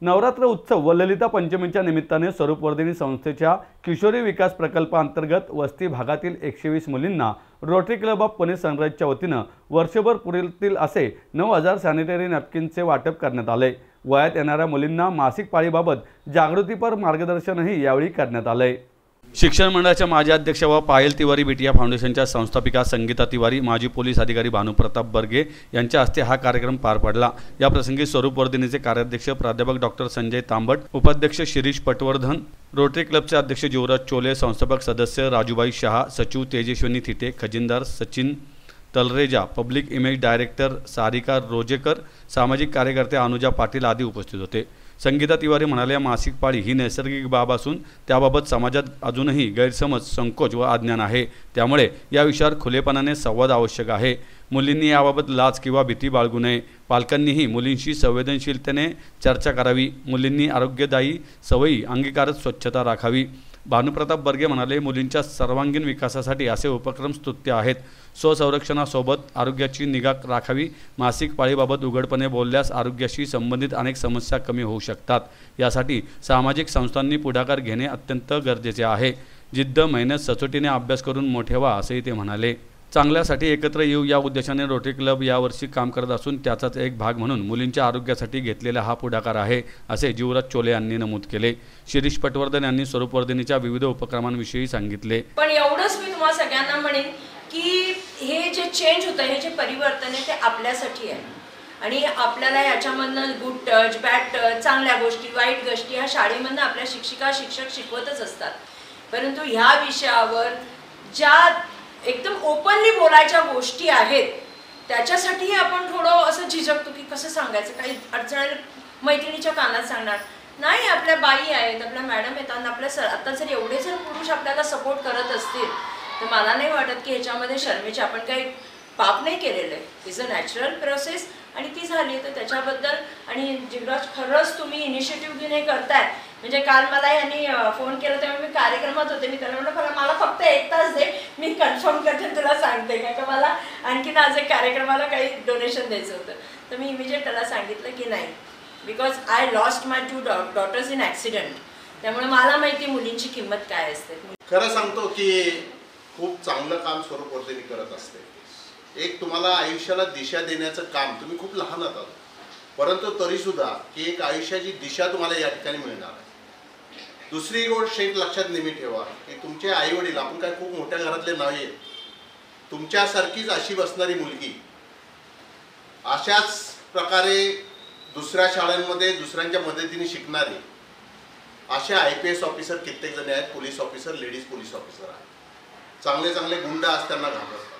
नवरात्र उत्सव व ललिता पंचमीच्या निमित्ताने स्वरूपवर्धिनी संस्थेच्या किशोरी विकास प्रकल्पांतर्गत वस्ती भागातील 120 मुलींना रोटरी क्लब ऑफ पुणे सनराइजच्या वतीनं वर्षभर पुरेल असे 9000 सॅनिटरी नॅपकिनचे वाटप करण्यात आले। वयात येणाऱ्या मुलींना मासिक पाळीबाबत जागृतीपर मार्गदर्शनही यावेळी करण्यात आले। शिक्षण मंडळाच्या माजी अध्यक्ष व पायल तिवारी बिटिया फाउंडेशनच्या संस्थापिका संगीता तिवारी, माजी पोलीस अधिकारी भानुप्रताप बर्गे यांच्या हस्ते हा कार्यक्रम पार पडला। या प्रसंगी स्वरूपवर्धिनीचे कार्याध्यक्ष प्राध्यापक डॉक्टर संजय तांबट, उपाध्यक्ष शिरीष पटवर्धन, रोटरी क्लबचे अध्यक्ष युवराज चोले, संस्थापक सदस्य राजूबाई शहा, सचिव तेजस्विनी थिटे, खजिनदार Sachin Talreja, public image director Sarika Rojekar, सामाजिक कार्यकर्ते अनुजा पाटील आदी उपस्थित होते। संगीता तिवारी म्हणाल्या, मासिक पाळी ही नैसर्गिक बाब असून त्याबाबत समाजात अजूनही गैरसमज, संकोच व अज्ञान आहे। त्यामुळे या विषयावर खुलेपणाने संवाद आवश्यक आहे। मुलींनी याबाबत लाज किंवा भीती बाळगू नये। पालकांनीही मुलींशी संवेदनशीलतेने चर्चा करावी। मुलींनी आरोग्यदायी सवयी अंगीकारत स्वच्छता राखावी। भानुप्रताप बर्गे म्हणाले, मुलींच्या सर्वांगीण विकासासाठी असे उपक्रम स्तुत्य आहेत। स्वसंरक्षणासोबत आरोग्याची निगा राखावी। मासिक पाळीबाबत उघडपणे बोलल्यास आरोग्याशी संबंधित अनेक समस्या कमी होऊ शकतात। यासाठी सामाजिक संस्थांनी पुढाकार घेणे अत्यंत गरजेचे आहे। जिद्द, मेहनत, सचोटीने अभ्यास करून मोठे व्हा असेही ते म्हणाले। चांगल्यासाठी एकत्र येऊ या उद्देशाने रोटरी क्लब यावर्षी काम करत असून त्याचाच एक भाग म्हणून मुलींच्या आरोग्यासाठी घेतलेला हा पुढाकार आहे, असे युवराज चोले यांनी नमूद केले। शिरीष पटवर्धन यांनी स्वरूपवर्धिनीच्या विविध उपक्रमांविषयी सांगितले। पण एवढंच मी तुम्हाला सगळ्यांना म्हणेन की हे जे चेंज होतं, हे जे परिवर्तन आहे ते आपल्यासाठी आहे आणि आपल्याला याच्यामधनं गुड टच, बॅड टच, चांगल्या गोष्टी, वाईट गोष्टी ह्या शाळेमधनं आपल्या शिक्षिका शिक्षक शिकवतच असतात। परंतु ह्या विषयावर ज्या एकदम ओपनली बोलायच्या गोष्टी आहेत त्याच्यासाठी आपण थोडं असं झिजकतो की कसं सांगायचं, काही अडचण मैत्रिणीच्या कानात सांगणार नाही। आपल्या बाई आहेत, आपल्या मॅडम येतात, आपल्या आता जर एवढे जर पुरुष आपल्याला सपोर्ट करत असतील तर मला नाही वाटत की ह्याच्यामध्ये शर्मेचे आपण काही पाप नाही केलेलं आहे। इज अ नॅचरल प्रोसेस आणि ती झाली तर त्याच्याबद्दल आणि जिवराज खरंच तुम्ही इनिशिएटिव्ह घेणे करताय। म्हणजे काल मला यांनी फोन केला तेव्हा मी कार्यक्रमात होते, मी त्याला म्हटलं मला फक्त 1 तास दे, मी कन्फर्म करते तुला सांगते, का मला आणखीन आज एक कार्यक्रमाला काही डोनेशन द्यायचं होतं। तर मी इमिजिएट त्याला सांगितलं की नाही, because I lost my 2 daughters in accident, त्यामुळे मला माहिती मुलींची किंमत काय असते। खरं सांगतो की खूप चांगलं काम स्वरूपवर्धिनी करत असते। एक तुम्हाला आयुष्याला दिशा देण्याचं काम, तुम्ही खूप लहान आहात परंतु तरीसुद्धा की एक आयुष्याची दिशा तुम्हाला या ठिकाणी मिळणार आहे। दुसरी गोष्ट एक लक्षात नेहमी ठेवा की तुमचे आई वडील, आपण काय खूप मोठ्या घरातले नाही आहेत, तुमच्यासारखीच अशी बसणारी मुलगी अशाच प्रकारे दुसऱ्या शाळांमध्ये दुसऱ्यांच्या मदतीने शिकणारी असे IPS ऑफिसर कित्येक जण आहेत, police officer, ladies police officer आहेत। चांगले चांगले गुंड आज त्यांना घाबरतात।